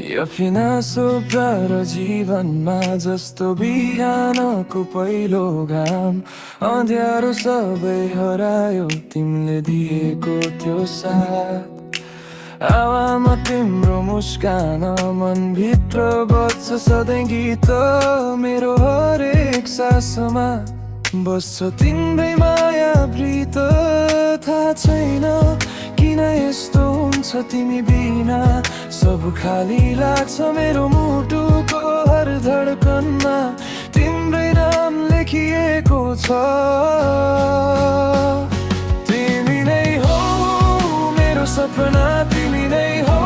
यो फिनासो प्यार जीवनमा जस्तो बिहानको पहिलो घाम अँध्यारो सबै हरायो तिमीले दिएको त्यो साथ हावामा तिम्रो मुस्कान मनभित्र बज्छ सधैँ गीत मेरो हरेक सासमा बस्छ तिम्रै माया प्रीत थाहा छैन किन यस्तो हुन्छ तिमी बिना सब खाली लाग्छ मेरो मुटुको हर धडकनमा तिम्रै नाम लेखिएको छ तिमी नै हो मेरो सपना तिमी नै हो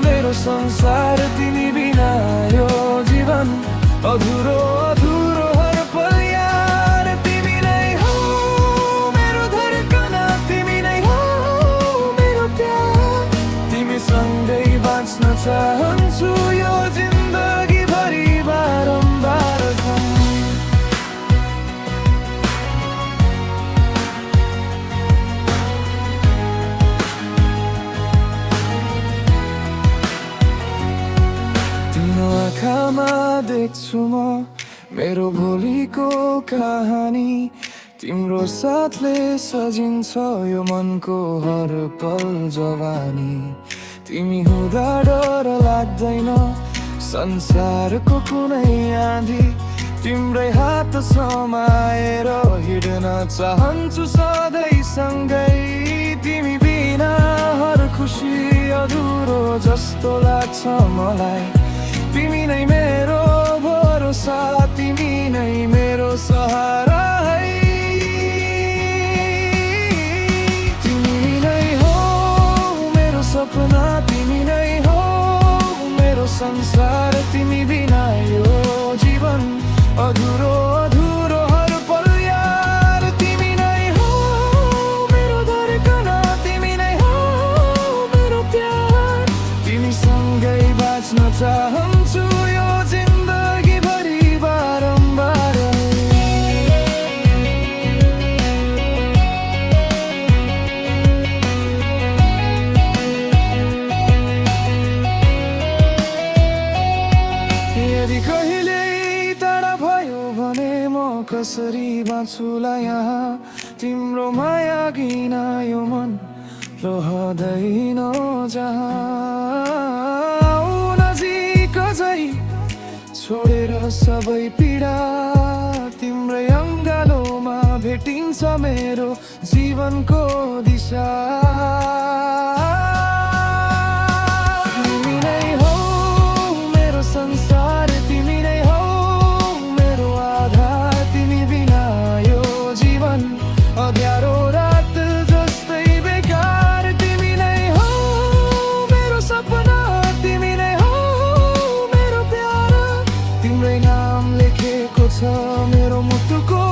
मेरो संसार तिमी बिना यो जीवन अधुरो अधुरो हर पल यार तिमी नै हो मेरो धडकन तिमी नै हो मेरो प्यार तिमी सँगै बाँच्न चाहन्छु यो जिन्दगी भरि बारम्बार तिम्रो आँखामा देख्छु म मेरो भोलिको कहानी तिम्रो साथले सजिन्छ यो मनको हर पल जवानी तिमी हुँदा डर लाग्दैन संसारको कुनै आँधी तिम्रै हात समाएर हिँड्न चाहन्छु सधैँ सँगै तिमी बिना हर खुसी अधुरो जस्तो लाग्छ मलाई तिमी नै मेरो भरोसा तिमी नै मेरो सहारा है तिमी नै हो मेरो सपना तिमी नै हो मेरो संसार तिमी बिना यो जीवन अधुरो अधुरो हर पल यार तिमी नै हो मेरो धडकन तिमी नै हो मेरो प्यार तिमी सँगै बाँच्न चाहन्छु यो जिन्दगी भरि बारम्बार यदि कहिले टाढा भयो भने म कसरी बाँच्नुला यहाँ तिम्रो माया किन यो मन रहँदैन जहाँ नजिक अझै छोडेर सबै पीडा तिम्रै अङ्गालोमा भेटिन्छ मेरो जीवनको दिशा तिमी नै हो मेरो संसार तिमी नै हो मेरो आधार तिमी बिना यो जीवन अँध्यारो रात जस्तै बेकार तिमी नै हो मेरो सपना तिमी नै हो मेरो प्यार तिम्रै नाम लेखेको छ मेरो मुटुको